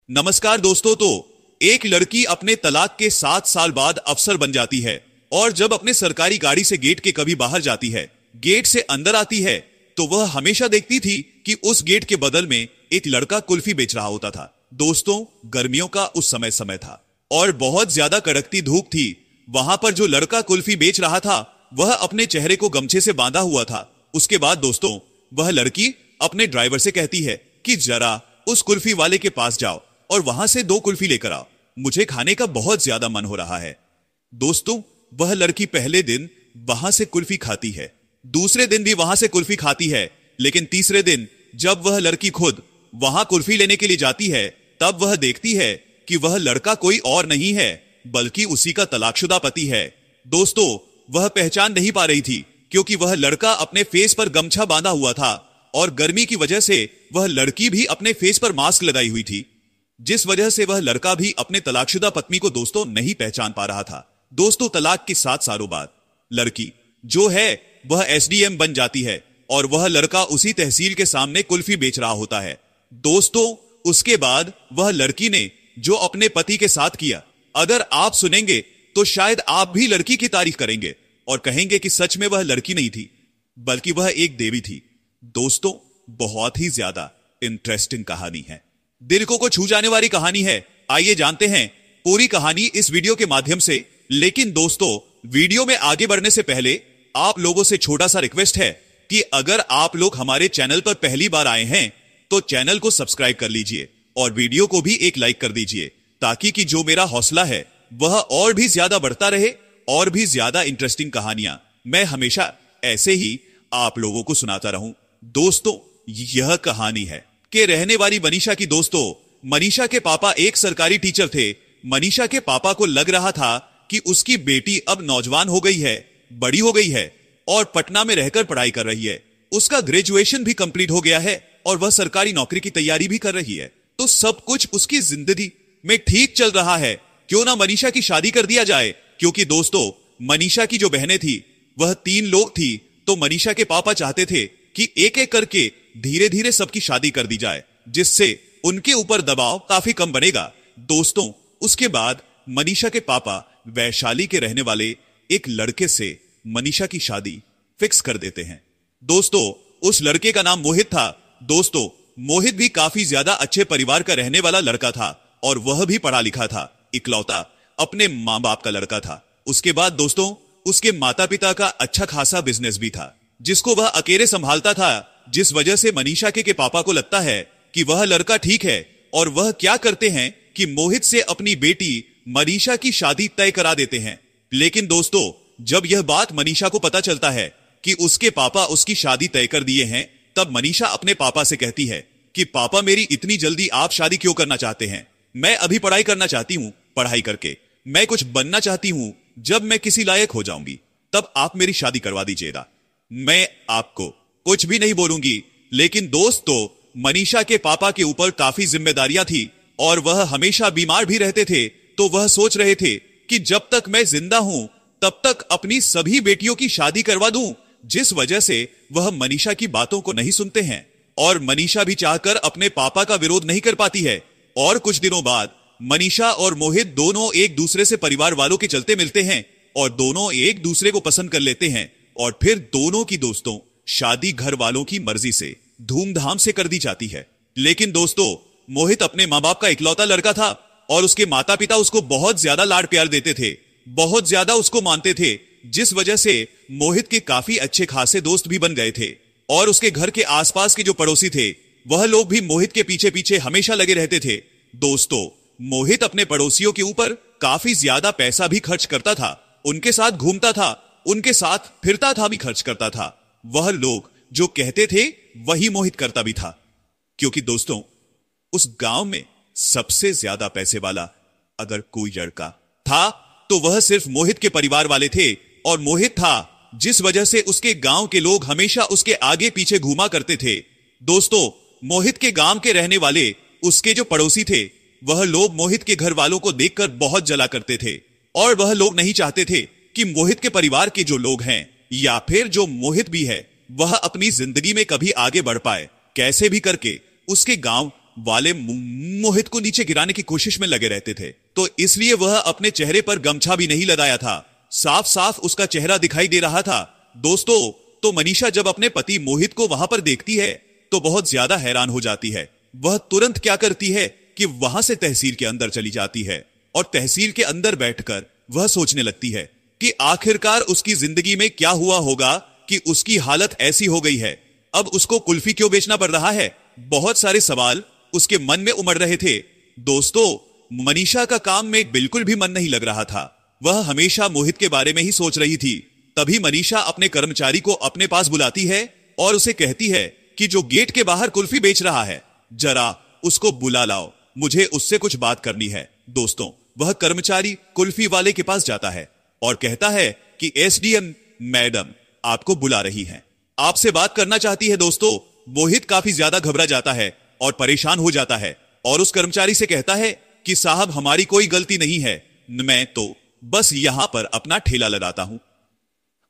नमस्कार दोस्तों। तो एक लड़की अपने तलाक के 7 साल बाद अफसर बन जाती है और जब अपने सरकारी गाड़ी से गेट के कभी बाहर जाती है, गेट से अंदर आती है, तो वह हमेशा देखती थी कि उस गेट के बदल में एक लड़का कुल्फी बेच रहा होता था। दोस्तों, गर्मियों का उस समय था और बहुत ज्यादा कड़कती धूप थी। वहां पर जो लड़का कुल्फी बेच रहा था वह अपने चेहरे को गमछे से बांधा हुआ था। उसके बाद दोस्तों, वह लड़की अपने ड्राइवर से कहती है कि जरा उस कुल्फी वाले के पास जाओ और वहां से 2 कुल्फी लेकर आओ, मुझे खाने का बहुत ज्यादा मन हो रहा है। दोस्तों, वह लड़की पहले दिन वहां से कुल्फी खाती है, दूसरे दिन भी वहां से कुल्फी खाती है, लेकिन तीसरे दिन जब वह लड़की खुद वहां कुल्फी लेने के लिए जाती है, तब वह देखती है कि वह लड़का कोई और नहीं है बल्कि उसी का तलाकशुदा पति है। दोस्तों, वह पहचान नहीं पा रही थी क्योंकि वह लड़का अपने फेस पर गमछा बांधा हुआ था और गर्मी की वजह से वह लड़की भी अपने फेस पर मास्क लगाई हुई थी, जिस वजह से वह लड़का भी अपने तलाकशुदा पत्नी को दोस्तों नहीं पहचान पा रहा था। दोस्तों, तलाक के 7 सालों बाद लड़की जो है वह एसडीएम बन जाती है और वह लड़का उसी तहसील के सामने कुल्फी बेच रहा होता है। दोस्तों, उसके बाद वह लड़की ने जो अपने पति के साथ किया, अगर आप सुनेंगे तो शायद आप भी लड़की की तारीफ करेंगे और कहेंगे कि सच में वह लड़की नहीं थी बल्कि वह एक देवी थी। दोस्तों, बहुत ही ज्यादा इंटरेस्टिंग कहानी है, दिल को छू जाने वाली कहानी है। आइए जानते हैं पूरी कहानी इस वीडियो के माध्यम से। लेकिन दोस्तों, वीडियो में आगे बढ़ने से पहले आप लोगों से छोटा सा रिक्वेस्ट है कि अगर आप लोग हमारे चैनल पर पहली बार आए हैं तो चैनल को सब्सक्राइब कर लीजिए और वीडियो को भी एक लाइक कर दीजिए, ताकि कि जो मेरा हौसला है वह और भी ज्यादा बढ़ता रहे और भी ज्यादा इंटरेस्टिंग कहानियां मैं हमेशा ऐसे ही आप लोगों को सुनाता रहूं। दोस्तों, यह कहानी है कि रहने वाली मनीषा की। दोस्तों, मनीषा के पापा एक सरकारी टीचर थे। मनीषा के पापा को लग रहा था कि उसकी बेटी अब नौजवान हो गई है, बड़ी हो गई है और पटना में रहकर पढ़ाई कर रही है। उसका ग्रेजुएशन भी कंप्लीट हो गया है और वह सरकारी नौकरी की तैयारी भी कर रही है, तो सब कुछ उसकी जिंदगी में ठीक चल रहा है। क्यों ना मनीषा की शादी कर दिया जाए, क्योंकि दोस्तों, मनीषा की जो बहनें थी वह 3 लोग थी, तो मनीषा के पापा चाहते थे कि एक एक करके धीरे धीरे सबकी शादी कर दी जाए, जिससे उनके ऊपर दबाव काफी कम बनेगा। दोस्तों, उसके बाद मनीषा के पापा वैशाली के रहने वाले एक लड़के से मनीषा की शादी फिक्स कर देते हैं। दोस्तों, उस लड़के का नाम मोहित था। दोस्तों, मोहित भी काफी ज्यादा अच्छे परिवार का रहने वाला लड़का था और वह भी पढ़ा लिखा था, इकलौता अपने मां बाप का लड़का था। उसके बाद दोस्तों, उसके माता पिता का अच्छा खासा बिजनेस भी था जिसको वह अकेले संभालता था, जिस वजह से मनीषा के पापा को लगता है कि वह लड़का ठीक है और वह क्या करते हैं कि मोहित से अपनी बेटी मनीषा की शादी तय करा देते हैं। लेकिन दोस्तों, जब यह बात मनीषा को पता चलता है कि उसके पापा उसकी शादी तय कर दिए हैं, तब मनीषा अपने पापा से कहती है कि पापा, मेरी इतनी जल्दी आप शादी क्यों करना चाहते हैं? मैं अभी पढ़ाई करना चाहती हूँ, पढ़ाई करके मैं कुछ बनना चाहती हूँ। जब मैं किसी लायक हो जाऊंगी तब आप मेरी शादी करवा दीजिएगा, मैं आपको कुछ भी नहीं बोलूंगी। लेकिन दोस्तों, मनीषा के पापा के ऊपर काफी जिम्मेदारियां थी और वह हमेशा बीमार भी रहते थे, तो वह सोच रहे थे कि जब तक मैं जिंदा हूं तब तक अपनी सभी बेटियों की शादी करवा दूं, जिस वजह से वह मनीषा की बातों को नहीं सुनते हैं और मनीषा भी चाहकर अपने पापा का विरोध नहीं कर पाती है। और कुछ दिनों बाद मनीषा और मोहित दोनों एक दूसरे से परिवार वालों के चलते मिलते हैं और दोनों एक दूसरे को पसंद कर लेते हैं और फिर दोनों की दोस्तों शादी घर वालों की मर्जी से धूमधाम से कर दी जाती है। लेकिन दोस्तों, मोहित अपने मां बाप का इकलौता लड़का था और उसके माता पिता उसको बहुत ज्यादा लाड प्यार देते थे, बहुत ज्यादा उसको मानते थे, जिस वजह से मोहित के काफी अच्छे खासे दोस्त भी बन गए थे। और उसके घर के आसपास के जो पड़ोसी थे वह लोग भी मोहित के पीछे पीछे हमेशा लगे रहते थे। दोस्तों, मोहित अपने पड़ोसियों के ऊपर काफी ज्यादा पैसा भी खर्च करता था, उनके साथ घूमता था, उनके साथ फिरता था, भी खर्च करता था। वह लोग जो कहते थे वही मोहित करता भी था, क्योंकि दोस्तों, उस गांव में सबसे ज्यादा पैसे वाला अगर कोई लड़का था तो वह सिर्फ मोहित के परिवार वाले थे और मोहित था, जिस वजह से उसके गांव के लोग हमेशा उसके आगे पीछे घूमा करते थे। दोस्तों, मोहित के गांव के रहने वाले उसके जो पड़ोसी थे वह लोग मोहित के घर वालों को देखकर बहुत जला करते थे और वह लोग नहीं चाहते थे कि मोहित के परिवार के जो लोग हैं या फिर जो मोहित भी है वह अपनी जिंदगी में कभी आगे बढ़ पाए। कैसे भी करके उसके गांव वाले मोहित को नीचे गिराने की कोशिश में लगे रहते थे, तो इसलिए वह अपने चेहरे पर गमछा भी नहीं लगाया था। साफ साफ उसका चेहरा दिखाई दे रहा था। दोस्तों, तो मनीषा जब अपने पति मोहित को वहां पर देखती है तो बहुत ज्यादा हैरान हो जाती है। वह तुरंत क्या करती है कि वहां से तहसील के अंदर चली जाती है और तहसील के अंदर बैठकर वह सोचने लगती है कि आखिरकार उसकी जिंदगी में क्या हुआ होगा कि उसकी हालत ऐसी हो गई है। अब उसको कुल्फी क्यों बेचना पड़ रहा है? बहुत सारे सवाल उसके मन में उमड़ रहे थे। दोस्तों, मनीषा का काम में बिल्कुल भी मन नहीं लग रहा था। वह हमेशा मोहित के बारे में ही सोच रही थी। तभी मनीषा अपने कर्मचारी को अपने पास बुलाती है और उसे कहती है कि जो गेट के बाहर कुल्फी बेच रहा है, जरा उसको बुला लाओ, मुझे उससे कुछ बात करनी है। दोस्तों, वह कर्मचारी कुल्फी वाले के पास जाता है और कहता है कि एसडीएम मैडम आपको बुला रही हैं, आपसे बात करना चाहती है। दोस्तों, मोहित काफी ज्यादा घबरा जाता है और परेशान हो जाता है और उस कर्मचारी से कहता है कि साहब, हमारी कोई गलती नहीं है, मैं तो बस यहां पर अपना ठेला लगाता हूं।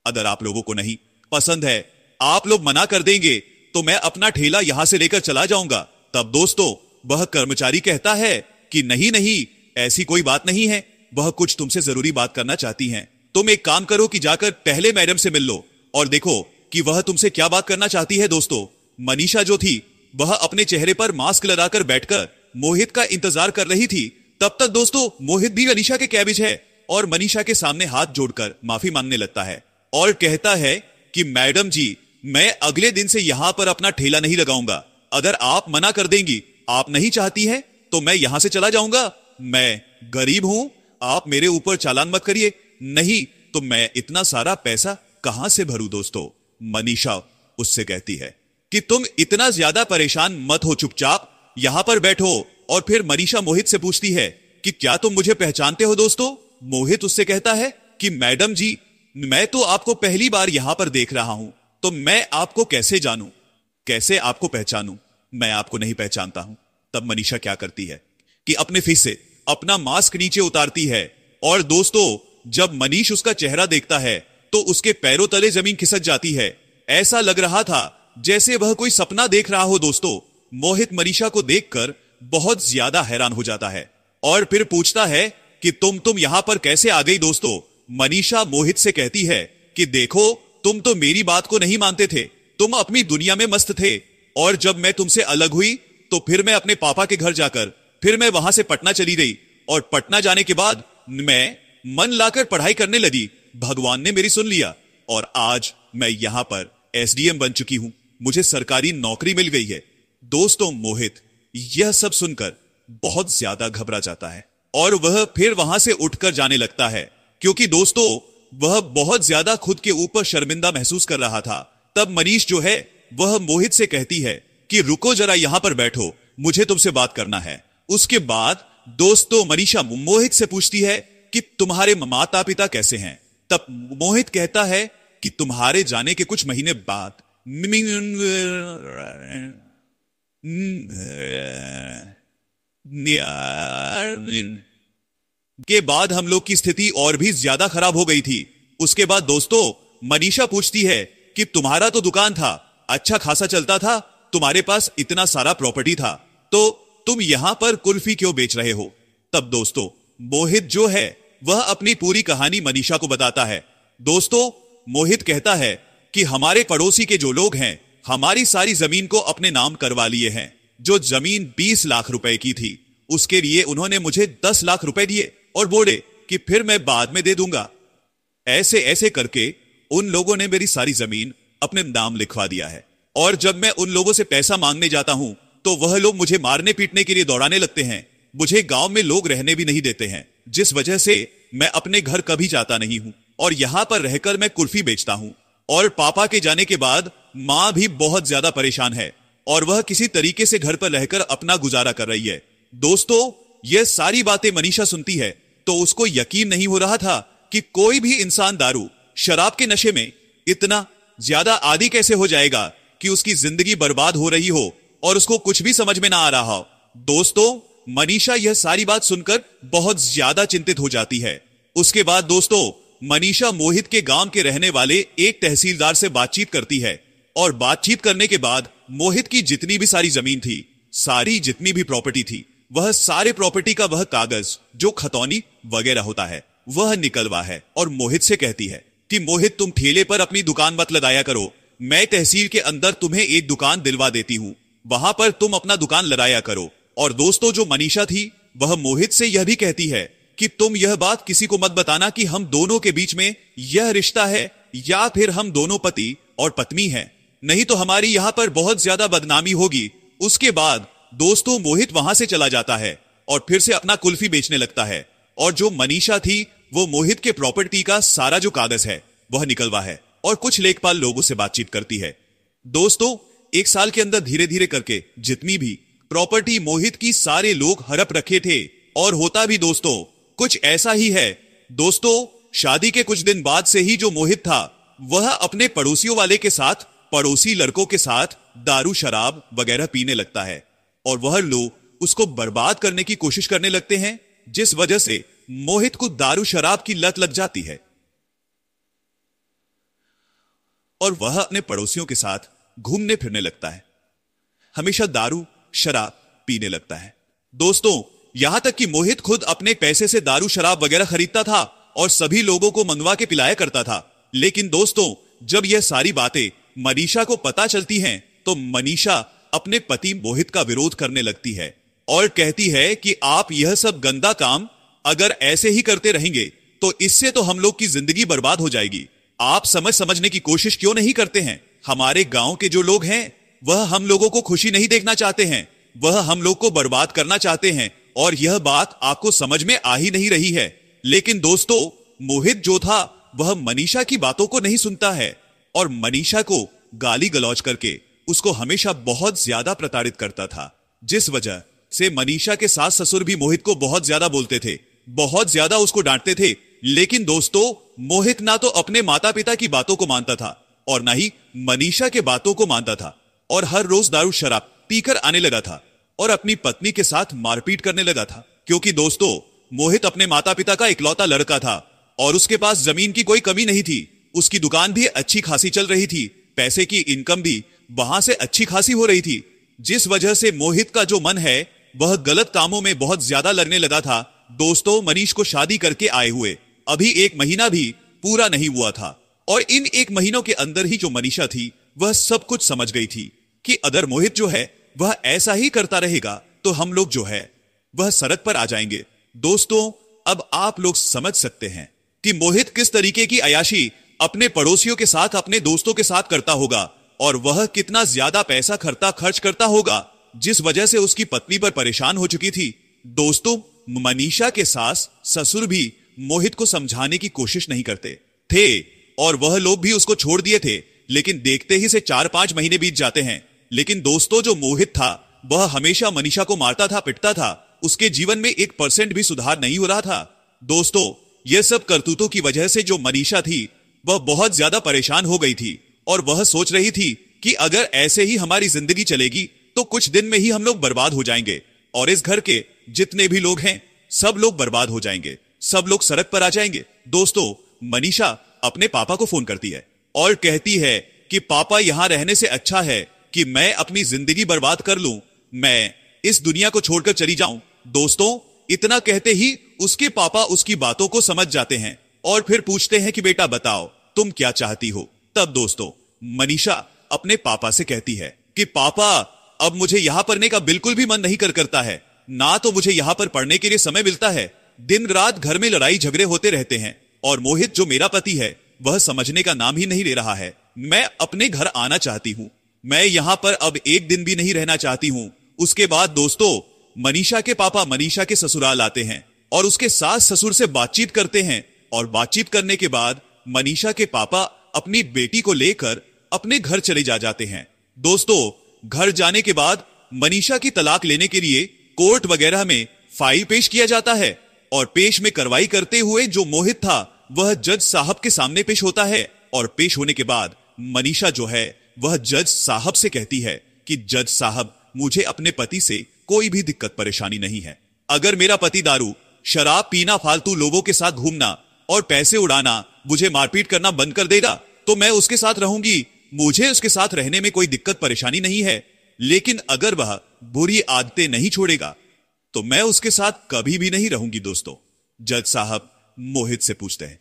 अगर आप लोगों को नहीं पसंद है, आप लोग मना कर देंगे तो मैं अपना ठेला यहां से लेकर चला जाऊंगा। तब दोस्तों, वह कर्मचारी कहता है कि नहीं नहीं, ऐसी कोई बात नहीं है, वह कुछ तुमसे जरूरी बात करना चाहती हैं। तुम एक काम करो कि जाकर पहले मैडम से मिल लो और देखो कि वह तुमसे क्या बात करना चाहती है। दोस्तों, मनीषा जो थी वह अपने चेहरे पर मास्क लगाकर बैठकर मोहित का इंतजार कर रही थी। तब तक दोस्तों, मोहित भी मनीषा के कैबिज है और मनीषा के सामने हाथ जोड़कर माफी मांगने लगता है और कहता है कि मैडम जी, मैं अगले दिन से यहां पर अपना ठेला नहीं लगाऊंगा। अगर आप मना कर देंगी, आप नहीं चाहती हैं, तो मैं यहां से चला जाऊंगा। मैं गरीब हूं, आप मेरे ऊपर चालान मत करिए, नहीं तो मैं इतना सारा पैसा कहां से भरूं। दोस्तों, मनीषा उससे कहती है कि तुम इतना ज्यादा परेशान मत हो, चुपचाप यहां पर बैठो। और फिर मनीषा मोहित से पूछती है कि क्या तुम मुझे पहचानते हो। दोस्तों, मोहित उससे कहता है कि मैडम जी, मैं तो आपको पहली बार यहां पर देख रहा हूं, तो मैं आपको कैसे जानूं, कैसे आपको पहचानूं, मैं आपको नहीं पहचानता हूं। तब मनीषा क्या करती है कि अपने फेस से अपना मास्क नीचे उतारती है और दोस्तों, जब मनीष उसका चेहरा देखता है तो उसके पैरों तले जमीन खिसक जाती है। ऐसा लग रहा था जैसे वह कोई सपना देख रहा हो। दोस्तों, मोहित मनीषा को देखकर बहुत ज्यादा हैरान हो जाता है और फिर पूछता है कि तुम यहां पर कैसे आ गई। दोस्तों, मनीषा मोहित से कहती है कि देखो, तुम तो मेरी बात को नहीं मानते थे, तुम अपनी दुनिया में मस्त थे और जब मैं तुमसे अलग हुई तो फिर मैं अपने पापा के घर जाकर फिर मैं वहां से पटना चली गई और पटना जाने के बाद मैं मन लाकर पढ़ाई करने लगी। भगवान ने मेरी सुन लिया और आज मैं यहां पर एसडीएम बन चुकी हूं, मुझे सरकारी नौकरी मिल गई है। दोस्तों, मोहित यह सब सुनकर बहुत ज्यादा घबरा जाता है और वह फिर वहां से उठकर जाने लगता है, क्योंकि दोस्तों, वह बहुत ज्यादा खुद के ऊपर शर्मिंदा महसूस कर रहा था। तब मनीष जो है वह मोहित से कहती है कि रुको जरा, यहां पर बैठो, मुझे तुमसे बात करना है। उसके बाद दोस्तों, मनीषा मोहित से पूछती है कि तुम्हारे माता पिता कैसे हैं। तब मोहित कहता है कि तुम्हारे जाने के कुछ महीने बाद के बाद हम लोग की स्थिति और भी ज्यादा खराब हो गई थी। उसके बाद दोस्तों, मनीषा पूछती है कि तुम्हारा तो दुकान था, अच्छा खासा चलता था, तुम्हारे पास इतना सारा प्रॉपर्टी था, तो तुम यहां पर कुल्फी क्यों बेच रहे हो। तब दोस्तों, मोहित जो है वह अपनी पूरी कहानी मनीषा को बताता है। दोस्तों, मोहित कहता है कि हमारे पड़ोसी के जो लोग हैं हमारी सारी जमीन को अपने नाम करवा लिए हैं। जो जमीन 20 लाख रुपए की थी उसके लिए उन्होंने मुझे 10 लाख रुपए दिए और बोले कि फिर मैं बाद में दे दूंगा। ऐसे ऐसे करके उन लोगों ने मेरी सारी जमीन अपने नाम लिखवा दिया है और जब मैं उन लोगों से पैसा मांगने जाता हूं तो वह लोग मुझे मारने पीटने के लिए दौड़ाने लगते हैं। मुझे गांव में लोग रहने भी नहीं देते हैं, जिस वजह से मैं अपने घर कभी जाता नहीं हूं और यहां पर रहकर मैं कुल्फी बेचता हूं। और पापा के जाने के बाद मां भी बहुत ज्यादा परेशान है और वह किसी तरीके से घर पर रहकर अपना गुजारा कर रही है। दोस्तों, यह सारी बातें मनीषा सुनती है तो उसको यकीन नहीं हो रहा था कि कोई भी इंसान दारू शराब के नशे में इतना ज्यादा आदी कैसे हो जाएगा कि उसकी जिंदगी बर्बाद हो रही हो और उसको कुछ भी समझ में ना आ रहा हो। दोस्तों, मनीषा यह सारी बात सुनकर बहुत ज्यादा चिंतित हो जाती है। उसके बाद दोस्तों, मनीषा मोहित के गांव के रहने वाले एक तहसीलदार से बातचीत करती है और बातचीत करने के बाद मोहित की जितनी भी सारी जमीन थी सारी जितनी भी प्रॉपर्टी थी, वह सारे प्रॉपर्टी का वह कागज जो खतौनी वगैरह होता है वह निकलवा है और मोहित से कहती है कि मोहित, तुम ठेले पर अपनी दुकान मत लगाया करो, मैं तहसील के अंदर तुम्हें एक दुकान दिलवा देती हूं, वहां पर तुम अपना दुकान लगाया करो। और दोस्तों, जो मनीषा थी वह मोहित से यह भी कहती है कि तुम यह बात किसी को मत बताना कि हम दोनों के बीच में यह रिश्ता है या फिर हम दोनों पति और पत्नी हैं, नहीं तो हमारी यहां पर बहुत ज्यादा बदनामी होगी। उसके बाद दोस्तों मोहित वहां से चला जाता है और फिर से अपना कुल्फी बेचने लगता है। और जो मनीषा थी वो मोहित के प्रॉपर्टी का सारा जो कागज है वह निकलवा है और कुछ लेखपाल लोगों से बातचीत करती है। दोस्तों, एक साल के अंदर धीरे धीरे करके जितनी भी प्रॉपर्टी मोहित की सारे लोग हड़प रखे थे। और होता भी दोस्तों कुछ ऐसा ही है। दोस्तों, शादी के कुछ दिन बाद से ही जो मोहित था वह अपने पड़ोसियों वाले के साथ, पड़ोसी लड़कों के साथ दारू शराब वगैरह पीने लगता है और वह लोग उसको बर्बाद करने की कोशिश करने लगते हैं, जिस वजह से मोहित को दारू शराब की लत लग जाती है और वह अपने पड़ोसियों के साथ घूमने फिरने लगता है, हमेशा दारू शराब पीने लगता है। दोस्तों, यहां तक कि मोहित खुद अपने पैसे से दारू शराब वगैरह खरीदता था और सभी लोगों को मनवा के पिलाया करता था। लेकिन दोस्तों, जब यह सारी बातें मनीषा को पता चलती हैं तो मनीषा अपने पति मोहित का विरोध करने लगती है और कहती है कि आप यह सब गंदा काम अगर ऐसे ही करते रहेंगे तो इससे तो हम लोग की जिंदगी बर्बाद हो जाएगी। आप समझने की कोशिश क्यों नहीं करते हैं? हमारे गांव के जो लोग हैं वह हम लोगों को खुशी नहीं देखना चाहते हैं, वह हम लोग को बर्बाद करना चाहते हैं और यह बात आपको समझ में आ ही नहीं रही है। लेकिन दोस्तों, मोहित जो था वह मनीषा की बातों को नहीं सुनता है और मनीषा को गाली गलौज करके उसको हमेशा बहुत ज्यादा प्रताड़ित करता था, जिस वजह से मनीषा के सास ससुर भी मोहित को बहुत ज्यादा बोलते थे, बहुत ज्यादा उसको डांटते थे। लेकिन दोस्तों, मोहित ना तो अपने माता पिता की बातों को मानता था और ना ही मनीषा के बातों को मानता था और हर रोज दारू शराब पीकर आने लगा था और अपनी पत्नी के साथ मारपीट करने लगा था। क्योंकि दोस्तों, मोहित अपने माता पिता का इकलौता लड़का था और उसके पास जमीन की कोई कमी नहीं थी, उसकी दुकान भी अच्छी खासी चल रही थी, पैसे की इनकम भी वहां से अच्छी खासी हो रही थी, जिस वजह से मोहित का जो मन है वह गलत कामों में बहुत ज्यादा लगने लगा था। दोस्तों, मनीष को शादी करके आए हुए अभी 1 महीना भी पूरा नहीं हुआ था और इन 1 महीनों के अंदर ही जो मनीषा थी वह सब कुछ समझ गई थी कि अगर मोहित जो है वह ऐसा ही करता रहेगा तो हम लोग जो है वह सड़क पर आ जाएंगे। दोस्तों, अब आप लोग समझ सकते हैं कि मोहित किस तरीके की अयाशी अपने पड़ोसियों के साथ, अपने दोस्तों के साथ करता होगा और वह कितना ज्यादा पैसा खर्च करता होगा, जिस वजह से उसकी पत्नी पर परेशान हो चुकी थी। दोस्तों, मनीषा के सास ससुर भी मोहित को समझाने की कोशिश नहीं करते थे और वह लोग भी उसको छोड़ दिए थे। लेकिन देखते ही से 4-5 महीने बीत जाते हैं। लेकिन दोस्तों, जो मोहित था वह हमेशा मनीषा को मारता था, पिटता था, उसके जीवन में 1% भी सुधार नहीं हो रहा था। दोस्तों, यह सब करतूतों की वजह से जो मनीषा थी वह बहुत ज्यादा परेशान हो गई थी और वह सोच रही थी कि अगर ऐसे ही हमारी जिंदगी चलेगी तो कुछ दिन में ही हम लोग बर्बाद हो जाएंगे और इस घर के जितने भी लोग हैं सब लोग बर्बाद हो जाएंगे, सब लोग सड़क पर आ जाएंगे। दोस्तों, मनीषा अपने पापा को फोन करती है और कहती है कि पापा, यहां रहने से अच्छा है कि मैं अपनी जिंदगी बर्बाद कर लूं, मैं इस दुनिया को छोड़कर चली जाऊं। दोस्तों, इतना कहते ही उसके पापा उसकी बातों को समझ जाते हैं और फिर पूछते हैं कि बेटा बताओ तुम क्या चाहती हो। तब दोस्तों, मनीषा अपने पापा से कहती है कि पापा, अब मुझे यहां पढ़ने का बिल्कुल भी मन नहीं करता है, ना तो मुझे यहां पर पढ़ने के लिए समय मिलता है, दिन रात घर में लड़ाई झगड़े होते रहते हैं और मोहित जो मेरा पति है वह समझने का नाम ही नहीं ले रहा है। मैं अपने घर आना चाहती हूं, मैं यहां पर अब 1 दिन भी नहीं रहना चाहती हूं। उसके बाद दोस्तों, मनीषा के पापा मनीषा के ससुराल आते हैं और उसके सास ससुर से बातचीत करते हैं और बातचीत करने के बाद मनीषा के पापा अपनी बेटी को लेकर अपने घर चले जाते हैं। दोस्तों, घर जाने के बाद मनीषा की तलाक लेने के लिए कोर्ट वगैरह में फाइल पेश किया जाता है और पेश में कार्रवाई करते हुए जो मोहित था वह जज साहब के सामने पेश होता है और पेश होने के बाद मनीषा जो है वह जज साहब से कहती है कि जज साहब, मुझे अपने पति से कोई भी दिक्कत परेशानी नहीं है। अगर मेरा पति दारू शराब पीना, फालतू लोगों के साथ घूमना और पैसे उड़ाना, मुझे मारपीट करना बंद कर देगा तो मैं उसके साथ रहूंगी, मुझे उसके साथ रहने में कोई दिक्कत परेशानी नहीं है। लेकिन अगर वह बुरी आदतें नहीं छोड़ेगा तो मैं उसके साथ कभी भी नहीं रहूंगी। दोस्तों, जज साहब मोहित से पूछते हैं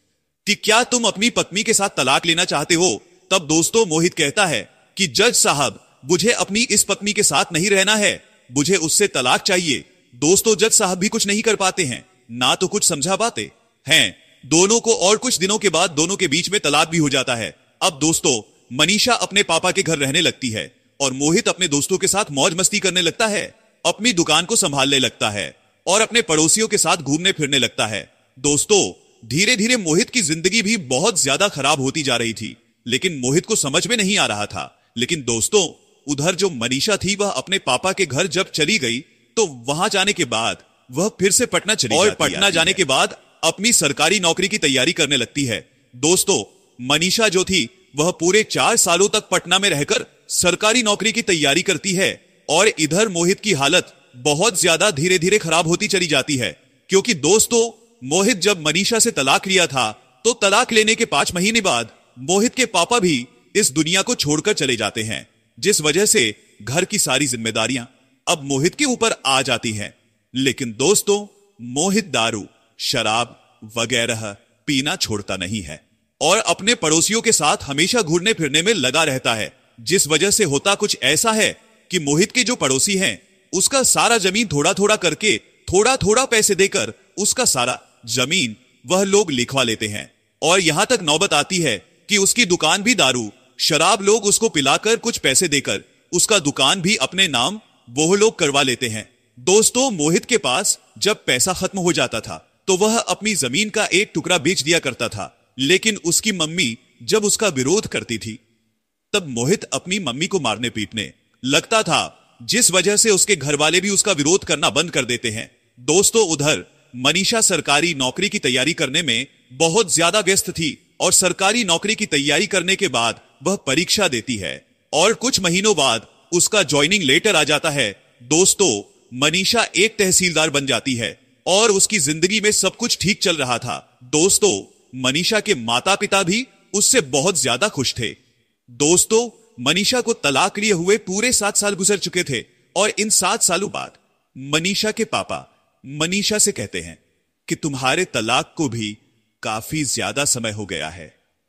कि क्या तुम अपनी पत्नी के साथ तलाक लेना चाहते हो? तब दोस्तों मोहित कहता है कि जज साहब, मुझे अपनी इस पत्नी के साथ नहीं रहना है, मुझे उससे तलाक चाहिए। दोस्तों, जज साहब भी कुछ नहीं कर पाते हैं, ना तो कुछ समझा पाते हैं दोनों को, और कुछ दिनों के बाद दोनों के बीच में तलाक भी हो जाता है। अब दोस्तों, मनीषा अपने पापा के घर रहने लगती है और मोहित अपने दोस्तों के साथ मौज मस्ती करने लगता है, अपनी दुकान को संभालने लगता है और अपने पड़ोसियों के साथ घूमने फिरने लगता है। दोस्तों, धीरे धीरे मोहित की जिंदगी भी बहुत ज्यादा खराब होती जा रही थी, लेकिन मोहित को समझ में नहीं आ रहा था। लेकिन दोस्तों, उधर जो मनीषा थी वह अपने पापा के घर जब चली गई तो वहां जाने के बाद वह फिर से पटना चली और पटना जाने के बाद अपनी सरकारी नौकरी की तैयारी करने लगती है। दोस्तों, मनीषा जो थी वह पूरे 4 सालों तक पटना में रहकर सरकारी नौकरी की तैयारी करती है और इधर मोहित की हालत बहुत ज्यादा धीरे धीरे खराब होती चली जाती है, क्योंकि दोस्तों, मोहित जब मनीषा से तलाक लिया था तो तलाक लेने के 5 महीने बाद मोहित के पापा भी इस दुनिया को छोड़कर चले जाते हैं, जिस वजह से घर की सारी जिम्मेदारियां अब मोहित के ऊपर आ जाती हैं। लेकिन दोस्तों, मोहित दारू, शराब वगैरह पीना छोड़ता नहीं है और अपने पड़ोसियों के साथ हमेशा घूमने फिरने में लगा रहता है, जिस वजह से होता कुछ ऐसा है कि मोहित के जो पड़ोसी हैं उसका सारा जमीन थोड़ा थोड़ा करके, थोड़ा थोड़ा पैसे देकर उसका सारा जमीन वह लोग लिखवा लेते हैं और यहां तक नौबत आती है कि उसकी दुकान भी दारू शराब लोग उसको पिलाकर कुछ पैसे देकर उसका दुकान भी अपने नाम वो लोग करवा लेते हैं। दोस्तों, मोहित के पास जब पैसा खत्म हो जाता था तो वह अपनी जमीन का एक टुकड़ा बेच दिया करता था, लेकिन उसकी मम्मी जब उसका विरोध करती थी तब मोहित अपनी मम्मी को मारने पीटने लगता था, जिस वजह से उसके घर वाले भी उसका विरोध करना बंद कर देते हैं। दोस्तों, उधर मनीषा सरकारी नौकरी की तैयारी करने में बहुत ज्यादा व्यस्त थी और सरकारी नौकरी की तैयारी करने के बाद वह परीक्षा देती है और कुछ महीनों बाद उसका ज्वाइनिंग लेटर आ जाता है। दोस्तों, मनीषा एक तहसीलदार बन जाती है और उसकी जिंदगी में सब कुछ ठीक चल रहा था। दोस्तों, मनीषा के माता पिता भी उससे बहुत ज्यादा खुश थे। दोस्तों, मनीषा को तलाक लिए हुए पूरे 7 साल गुजर चुके थे और इन 7 सालों बाद मनीषा के पापा मनीषा से कहते हैं कि तुम्हारे तलाक को भी काफी ज्यादा समय हो गया है,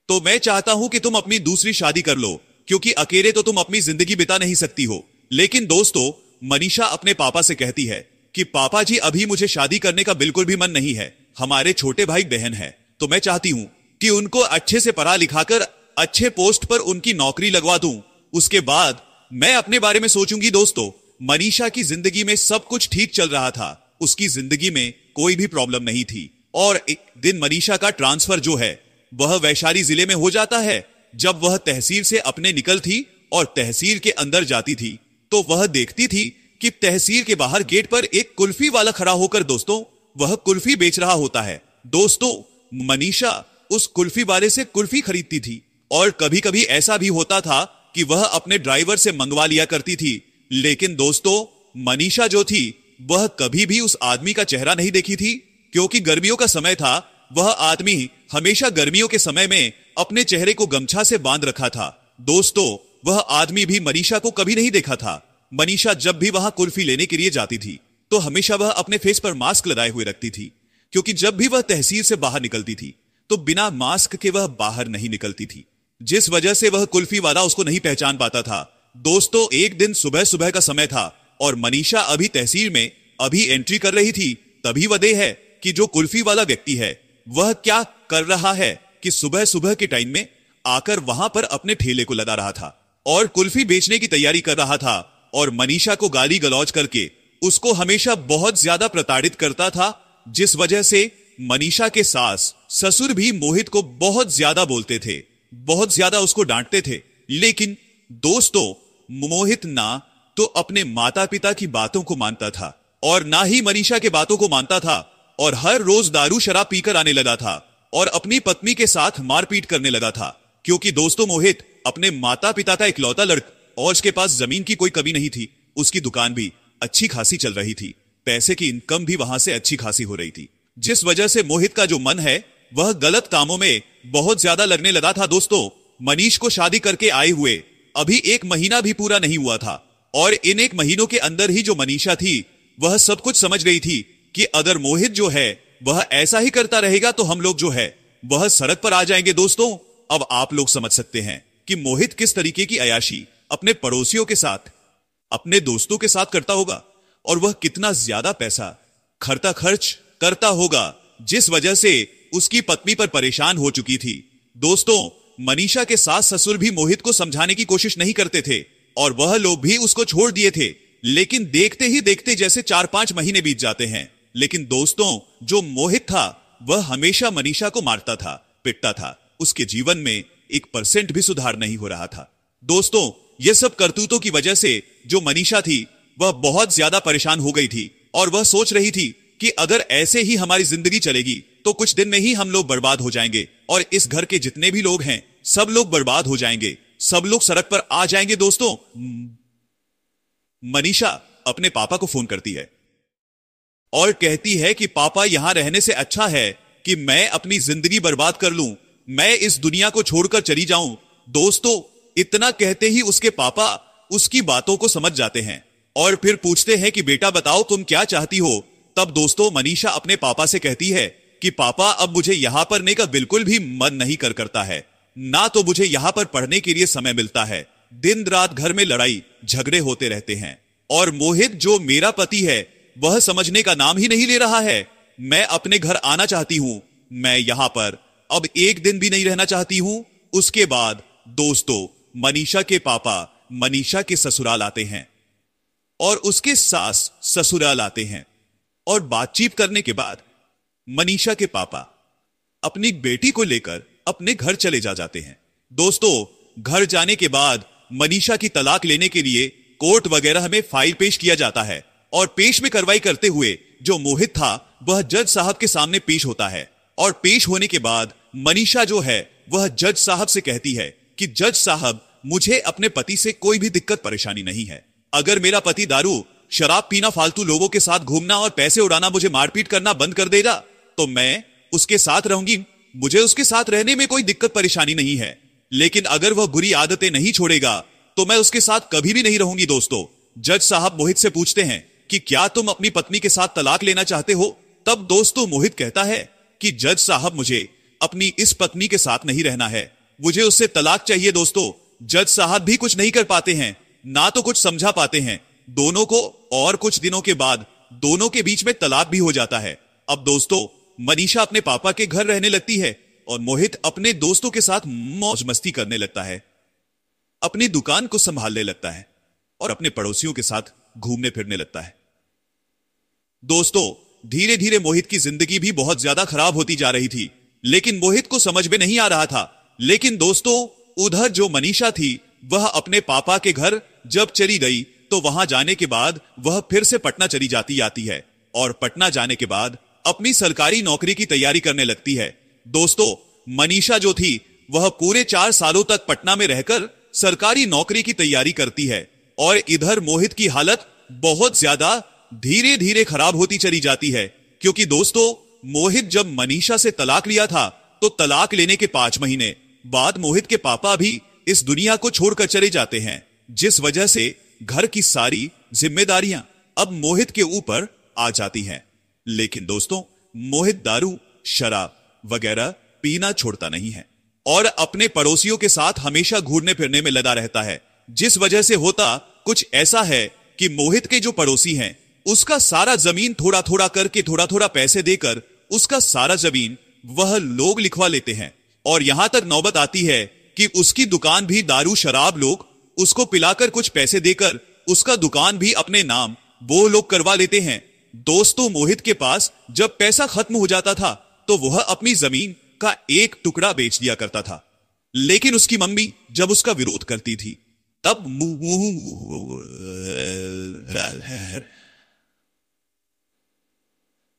तो मैं चाहता हूं कि तुम अपनी दूसरी शादी कर लो, क्योंकि अकेले तो तुम अपनी जिंदगी बिता नहीं सकती हो। लेकिन दोस्तों, मनीषा अपने पापा से कहती है कि पापा जी, अभी मुझे शादी करने का बिल्कुल भी मन नहीं है, हमारे छोटे भाई बहन है, तो मैं चाहती हूं कि उनको अच्छे से पढ़ा लिखाकर अच्छे पोस्ट पर उनकी नौकरी लगवा दूं, उसके बाद मैं अपने बारे में सोचूंगी। दोस्तों, मनीषा की जिंदगी में सब कुछ ठीक चल रहा था, उसकी जिंदगी में कोई भी प्रॉब्लम नहीं थी और एक दिन मनीषा का ट्रांसफर जो है वह वैशाली जिले में हो जाता है। जब वह तहसील से अपने निकलती और तहसील के अंदर जाती थी तो वह देखती थी कि तहसील के बाहर गेट पर एक कुल्फी वाला खड़ा होकर दोस्तों वह कुल्फी बेच रहा होता है। दोस्तों, मनीषा उस कुल्फी वाले से कुल्फी खरीदती थी और कभी कभी ऐसा भी होता था कि वह अपने ड्राइवर से मंगवा लिया करती थी। लेकिन दोस्तों, मनीषा जो थी वह कभी भी उस आदमी का चेहरा नहीं देखी थी, क्योंकि गर्मियों का समय था। वह आदमी हमेशा गर्मियों के समय में अपने चेहरे को गमछा से बांध रखा था। दोस्तों, वह आदमी भी मनीषा को कभी नहीं देखा था। मनीषा जब भी वहां कुल्फी लेने के लिए जाती थी तो हमेशा वह अपने फेस पर मास्क लगाए हुए रखती थी, क्योंकि जब भी वह तहसील से बाहर निकलती थी तो बिना मास्क के वह बाहर नहीं निकलती थी, जिस वजह से वह कुल्फी वाला उसको नहीं पहचान पाता था। दोस्तों, एक दिन सुबह सुबह का समय था और मनीषा अभी तहसील में अभी एंट्री कर रही थी। तभी वजह है कि जो कुल्फी वाला व्यक्ति है वह क्या कर रहा है कि सुबह सुबह के टाइम में आकर वहां पर अपने ठेले को लगा रहा था और कुल्फी बेचने की तैयारी कर रहा था और मनीषा को गाली गलौज करके उसको हमेशा बहुत ज्यादा प्रताड़ित करता था, जिस वजह से मनीषा के सास ससुर भी मोहित को बहुत ज्यादा बोलते थे, बहुत ज्यादा उसको डांटते थे। लेकिन दोस्तों, मोहित ना तो अपने माता पिता की बातों को मानता था और ना ही मनीषा के बातों को मानता था और हर रोज दारू शराब पीकर आने लगा था और अपनी पत्नी के साथ मारपीट करने लगा था, क्योंकि दोस्तों मोहित अपने माता पिता का इकलौता लड़का और उसके पास जमीन की कोई कमी नहीं थी। उसकी दुकान भी अच्छी खासी चल रही थी, पैसे की इनकम भी वहां से अच्छी खासी हो रही थी, जिस वजह से मोहित का जो मन है वह गलत कामों में बहुत ज्यादा लगने लगा था। दोस्तों, मनीष को शादी करके आए हुए अभी 1 महीना भी पूरा नहीं हुआ था और इन 1 महीनों के अंदर ही जो मनीषा थी वह सब कुछ समझ गई थी कि अगर मोहित जो है वह ऐसा ही करता रहेगा तो हम लोग जो है वह सड़क पर आ जाएंगे। दोस्तों, अब आप लोग समझ सकते हैं कि मोहित किस तरीके की अय्याशी अपने पड़ोसियों के साथ, अपने दोस्तों के साथ करता होगा और वह कितना ज्यादा पैसा खर्च करता होगा, जिस वजह से उसकी पत्नी पर परेशान हो चुकी थी। दोस्तों, मनीषा के सास ससुर भी मोहित को समझाने की कोशिश नहीं करते थे और वह लोग भी उसको छोड़ दिए थे। लेकिन देखते ही देखते जैसे 4-5 महीने बीत जाते हैं, लेकिन दोस्तों जो मोहित था वह हमेशा मनीषा को मारता था, पिटता था। उसके जीवन में 1% भी सुधार नहीं हो रहा था। दोस्तों, ये सब करतूतों की वजह से जो मनीषा थी वह बहुत ज्यादा परेशान हो गई थी और वह सोच रही थी कि अगर ऐसे ही हमारी जिंदगी चलेगी तो कुछ दिन में ही हम लोग बर्बाद हो जाएंगे और इस घर के जितने भी लोग हैं सब लोग बर्बाद हो जाएंगे, सब लोग सड़क पर आ जाएंगे। दोस्तों, मनीषा अपने पापा को फोन करती है और कहती है कि पापा, यहां रहने से अच्छा है कि मैं अपनी जिंदगी बर्बाद कर लूं, मैं इस दुनिया को छोड़कर चली जाऊं। दोस्तों, इतना कहते ही उसके पापा उसकी बातों को समझ जाते हैं और फिर पूछते हैं कि बेटा बताओ तुम क्या चाहती हो। तब दोस्तों मनीषा अपने पापा से कहती है कि पापा, अब मुझे यहां पर रहने का बिल्कुल भी मन नहीं करता है, ना तो मुझे यहां पर पढ़ने के लिए समय मिलता है, दिन रात घर में लड़ाई झगड़े होते रहते हैं और मोहित जो मेरा पति है वह समझने का नाम ही नहीं ले रहा है। मैं अपने घर आना चाहती हूं, मैं यहां पर अब 1 दिन भी नहीं रहना चाहती हूं। उसके बाद दोस्तों मनीषा के पापा मनीषा के ससुराल आते हैं और उसके सास ससुराल आते हैं और बातचीत करने के बाद मनीषा के पापा अपनी बेटी को लेकर अपने घर चले जाते हैं। दोस्तों, घर जाने के बाद मनीषा की तलाक लेने के लिए कोर्ट वगैरह में फाइल पेश किया जाता है और पेश में कार्रवाई करते हुए जो मोहित था वह जज साहब के सामने पेश होता है और पेश होने के बाद मनीषा जो है वह जज साहब से कहती है कि जज साहब, मुझे अपने पति से कोई भी दिक्कत परेशानी नहीं है। अगर मेरा पति दारू शराब पीना, फालतू लोगों के साथ घूमना और पैसे उड़ाना, मुझे मारपीट करना बंद कर देगा तो मैं उसके साथ रहूंगी, मुझे उसके साथ रहने में कोई दिक्कत परेशानी नहीं है। लेकिन अगर वह बुरी आदतें नहीं छोड़ेगा तो मैं उसके साथ कभी भी नहीं रहूंगी। दोस्तों, जज साहब मोहित से पूछते हैं कि क्या तुम अपनी पत्नी के साथ तलाक लेना चाहते हो? तब दोस्तों मोहित कहता है कि जज साहब, मुझे अपनी इस पत्नी के साथ नहीं रहना है, मुझे उससे तलाक चाहिए। दोस्तों, जज साहब भी कुछ नहीं कर पाते हैं, ना तो कुछ समझा पाते हैं दोनों को और कुछ दिनों के बाद दोनों के बीच में तलाक भी हो जाता है। अब दोस्तों मनीषा अपने पापा के घर रहने लगती है और मोहित अपने दोस्तों के साथ मौज मस्ती करने लगता है, अपनी दुकान को संभालने लगता है और अपने पड़ोसियों के साथ घूमने फिरने लगता है। दोस्तों, धीरे धीरे मोहित की जिंदगी भी बहुत ज्यादा खराब होती जा रही थी, लेकिन मोहित को समझ में नहीं आ रहा था। लेकिन दोस्तों, उधर जो मनीषा थी वह अपने पापा के घर जब चली गई तो वहां जाने के बाद वह फिर से पटना चली जाती है और पटना जाने के बाद अपनी सरकारी नौकरी की तैयारी करने लगती है। दोस्तों, मनीषा जो थी वह पूरे 4 सालों तक पटना में रहकर सरकारी नौकरी की तैयारी करती है और इधर मोहित की हालत बहुत ज्यादा धीरे धीरे खराब होती चली जाती है, क्योंकि दोस्तों मोहित जब मनीषा से तलाक लिया था तो तलाक लेने के 5 महीने बाद मोहित के पापा भी इस दुनिया को छोड़कर चले जाते हैं, जिस वजह से घर की सारी जिम्मेदारियां अब मोहित के ऊपर आ जाती हैं। लेकिन दोस्तों, मोहित दारू शराब वगैरह पीना छोड़ता नहीं है और अपने पड़ोसियों के साथ हमेशा घूरने फिरने में लगा रहता है, जिस वजह से होता कुछ ऐसा है कि मोहित के जो पड़ोसी हैं उसका सारा जमीन थोड़ा थोड़ा करके, थोड़ा थोड़ा पैसे देकर उसका सारा जमीन वह लोग लिखवा लेते हैं और यहां तक नौबत आती है कि उसकी दुकान भी दारू शराब लोग उसको पिलाकर कुछ पैसे देकर उसका दुकान भी अपने नाम वो लोग करवा लेते हैं। दोस्तों, मोहित के पास जब पैसा खत्म हो जाता था तो वह अपनी जमीन का एक टुकड़ा बेच दिया करता था, लेकिन उसकी मम्मी जब उसका विरोध करती थी तब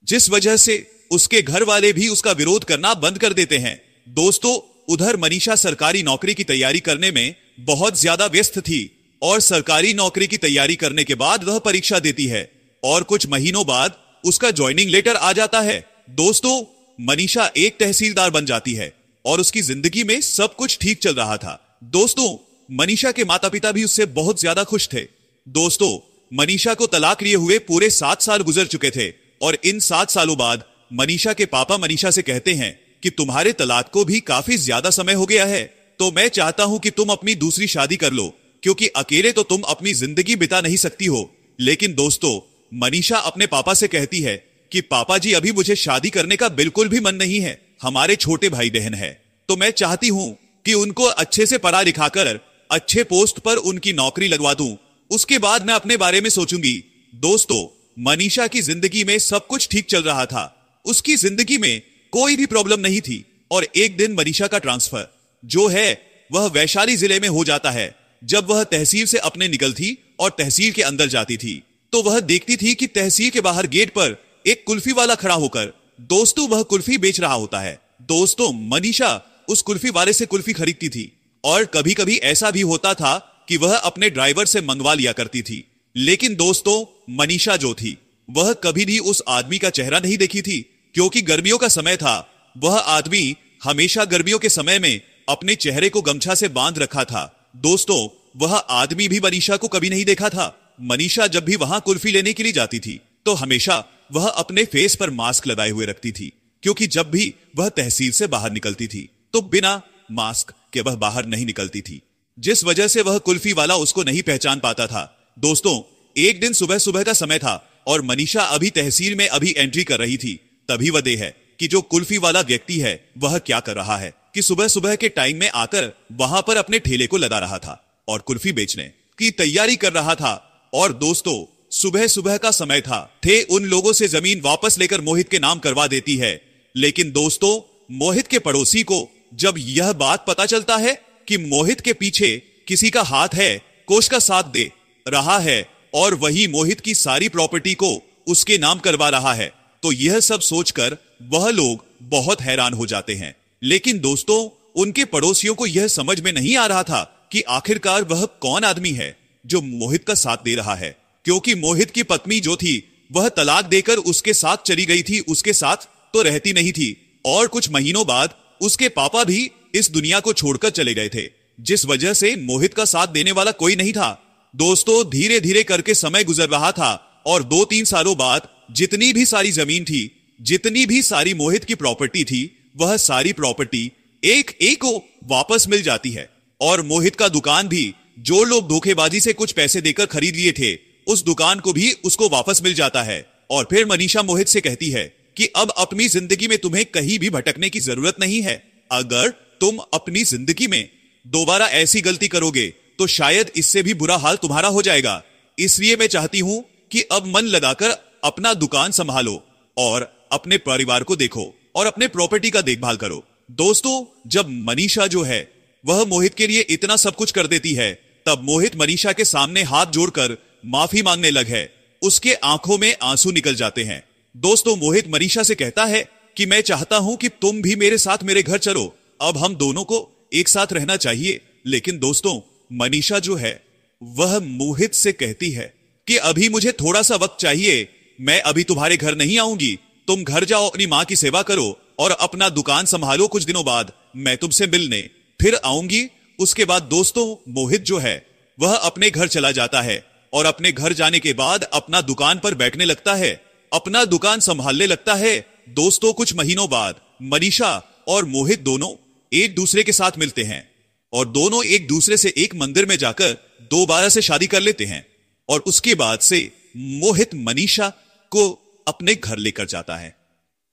जिस वजह से उसके घर वाले भी उसका विरोध करना बंद कर देते हैं। दोस्तों, उधर मनीषा सरकारी नौकरी की तैयारी करने में बहुत ज्यादा व्यस्त थी और सरकारी नौकरी की तैयारी करने के बाद वह परीक्षा देती है और कुछ महीनों बाद उसका ज्वाइनिंग लेटर आ जाता है। दोस्तों, मनीषा एक तहसीलदार बन जाती है और उसकी जिंदगी में सब कुछ ठीक चल रहा था। दोस्तों, मनीषा के माता पिता भी उससे बहुत ज्यादा खुश थे दोस्तों, मनीषा को तलाक लिए हुए पूरे 7 साल गुजर चुके थे और इन 7 सालों बाद मनीषा के पापा मनीषा से कहते हैं कि तुम्हारे तलाक को भी काफी ज्यादा समय हो गया है, तो मैं चाहता हूं कि तुम अपनी दूसरी शादी कर लो, क्योंकि अकेले तो तुम अपनी जिंदगी बिता नहीं सकती हो। लेकिन दोस्तों, मनीषा अपने पापा से कहती है कि पापा जी, अभी मुझे शादी करने का बिल्कुल भी मन नहीं है, हमारे छोटे भाई बहन है, तो मैं चाहती हूं कि उनको अच्छे से पढ़ा लिखाकर अच्छे पोस्ट पर उनकी नौकरी लगवा दूं, उसके बाद मैं अपने बारे में सोचूंगी। दोस्तों, मनीषा की जिंदगी में सब कुछ ठीक चल रहा था, उसकी जिंदगी में कोई भी प्रॉब्लम नहीं थी और एक दिन मनीषा का ट्रांसफर जो है वह वैशाली जिले में हो जाता है। जब वह तहसील से अपने निकलती और तहसील के अंदर जाती थी तो वह देखती थी कि तहसील के बाहर गेट पर एक कुल्फी वाला खड़ा होकर दोस्तों वह कुल्फी बेच रहा होता है। दोस्तों, मनीषा उस कुल्फी वाले से कुल्फी खरीदती थी और कभी कभी ऐसा भी होता था कि वह अपने ड्राइवर से मंगवा लिया करती थी। लेकिन दोस्तों, मनीषा जो थी वह कभी भी उस आदमी का चेहरा नहीं देखी थी, क्योंकि गर्मियों का समय था। वह आदमी हमेशा गर्मियों के समय में अपने चेहरे को गमछा से बांध रखा था। दोस्तों, वह आदमी भी मनीषा को कभी नहीं देखा था। मनीषा जब भी वहां कुल्फी लेने के लिए जाती थी तो हमेशा वह अपने फेस पर मास्क लगाए हुए रखती थी, क्योंकि जब भी वह तहसील से बाहर निकलती थी तो बिना मास्क के वह बाहर नहीं निकलती थी, जिस वजह से वह कुल्फी वाला उसको नहीं पहचान पाता था। दोस्तों, एक दिन सुबह सुबह का समय था और मनीषा अभी तहसील में एंट्री कर रही थी। तभी वह दे है कि जो कुल्फी वाला व्यक्ति है वह क्या कर रहा है कि सुबह सुबह के टाइम में आकर वहां पर अपने ठेले को लगा रहा था और कुल्फी बेचने की तैयारी कर रहा था। और दोस्तों, सुबह सुबह का समय था, थे उन लोगों से जमीन वापस लेकर मोहित के नाम करवा देती है। लेकिन दोस्तों, मोहित के पड़ोसी को जब यह बात पता चलता है कि मोहित के पीछे किसी का हाथ है, कोष का साथ दे रहा है और वही मोहित की सारी प्रॉपर्टी को उसके नाम करवा रहा है, तो यह सब सोचकर वह लोग बहुत हैरान हो जाते हैं। लेकिन दोस्तों, उनके पड़ोसियों को यह समझ में नहीं आ रहा था कि आखिरकार वह कौन आदमी है जो मोहित का साथ दे रहा है, क्योंकि मोहित की पत्नी जो थी वह तलाक देकर उसके साथ चली गई थी, उसके साथ तो रहती नहीं थी और कुछ महीनों बाद उसके पापा भी इस दुनिया को छोड़कर चले गए थे, जिस वजह से मोहित का साथ देने वाला कोई नहीं था। दोस्तों, धीरे धीरे करके समय गुजर रहा था और 2-3 सालों बाद जितनी भी सारी जमीन थी, जितनी भी सारी मोहित की प्रॉपर्टी थी, वह सारी प्रॉपर्टी एक एक को वापस मिल जाती है और मोहित का दुकान भी, जो लोग धोखेबाजी से कुछ पैसे देकर खरीद लिए थे, उस दुकान को भी उसको वापस मिल जाता है। और फिर मनीषा मोहित से कहती है कि अब अपनी जिंदगी में तुम्हें कहीं भी भटकने की जरूरत नहीं है। अगर तुम अपनी जिंदगी में दोबारा ऐसी गलती करोगे तो शायद इससे भी बुरा हाल तुम्हारा हो जाएगा। इसलिए मैं चाहती हूं कि अब मन लगाकर अपना दुकान संभालो और अपने परिवार को देखो और अपने प्रॉपर्टी का देखभाल करो। दोस्तों, जब मनीषा जो है वह मोहित के लिए इतना सब कुछ कर देती है, तब मोहित मनीषा के सामने हाथ जोड़कर माफी मांगने लगे। उसके आंखों में आंसू निकल जाते हैं। दोस्तों, मोहित मनीषा से कहता है कि मैं चाहता हूं कि तुम भी मेरे साथ मेरे घर चलो, अब हम दोनों को एक साथ रहना चाहिए। लेकिन दोस्तों, मनीषा जो है वह मोहित से कहती है कि अभी मुझे थोड़ा सा वक्त चाहिए, मैं अभी तुम्हारे घर नहीं आऊंगी, तुम घर जाओ, अपनी मां की सेवा करो और अपना दुकान संभालो। कुछ दिनों बाद मैं तुमसे मिलने फिर आऊंगी। उसके बाद दोस्तों, मोहित जो है वह अपने घर चला जाता है और अपने घर जाने के बाद अपना दुकान पर बैठने लगता है, अपना दुकान संभालने लगता है। दोस्तों, कुछ महीनों बाद मनीषा और मोहित दोनों एक दूसरे के साथ मिलते हैं और दोनों एक दूसरे से एक मंदिर में जाकर दोबारा से शादी कर लेते हैं और उसके बाद से मोहित मनीषा को अपने घर लेकर जाता है।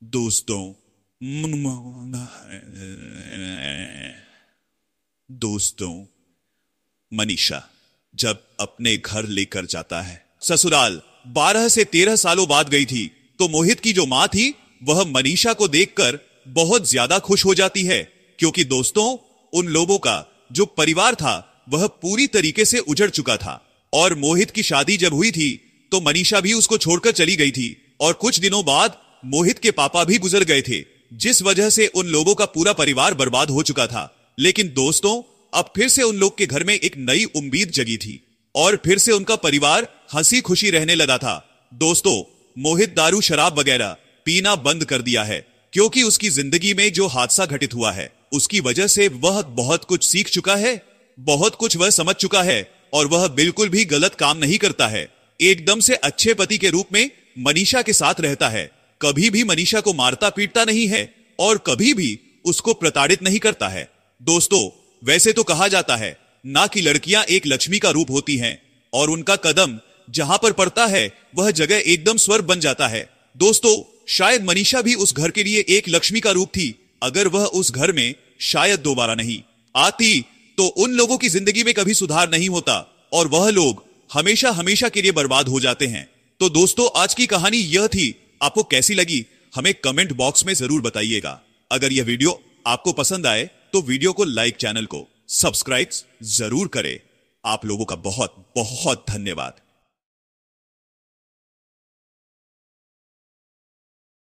दोस्तों, मनीषा जब अपने घर लेकर जाता है ससुराल, 12 से 13 सालों बाद गई थी, तो मोहित की जो मां थी वह मनीषा को देखकर बहुत ज्यादा खुश हो जाती है, क्योंकि दोस्तों, उन लोगों का जो परिवार था वह पूरी तरीके से उजड़ चुका था और मोहित की शादी जब हुई थी तो मनीषा भी उसको छोड़कर चली गई थी और कुछ दिनों बाद मोहित के पापा भी गुजर गए थे, जिस वजह से उन लोगों का पूरा परिवार बर्बाद हो चुका था। लेकिन दोस्तों, अब फिर से उन लोग के घर में एक नई उम्मीद जगी थी और फिर से उनका परिवार हंसी खुशी रहने लगा था। दोस्तों, मोहित दारू शराब वगैरह पीना बंद कर दिया है, क्योंकि उसकी जिंदगी में जो हादसा घटित हुआ है उसकी वजह से वह बहुत कुछ सीख चुका है, बहुत कुछ वह समझ चुका है और वह बिल्कुल भी गलत काम नहीं करता है। एकदम से अच्छे पति के रूप में मनीषा के साथ रहता है, कभी भी मनीषा को मारता पीटता नहीं है और कभी भी उसको प्रताड़ित नहीं करता है। दोस्तों, वैसे तो कहा जाता है ना कि लड़कियां एक लक्ष्मी का रूप होती हैं और उनका कदम जहां पर पड़ता है वह जगह एकदम स्वर्ग बन जाता है। दोस्तों, शायद मनीषा भी उस घर के लिए एक लक्ष्मी का रूप थी। अगर वह उस घर में शायद दोबारा नहीं आती तो उन लोगों की जिंदगी में कभी सुधार नहीं होता और वह लोग हमेशा हमेशा के लिए बर्बाद हो जाते हैं। तो दोस्तों, आज की कहानी यह थी। आपको कैसी लगी हमें कमेंट बॉक्स में जरूर बताइएगा। अगर यह वीडियो आपको पसंद आए तो वीडियो को लाइक, चैनल को सब्सक्राइब जरूर करें। आप लोगों का बहुत बहुत धन्यवाद।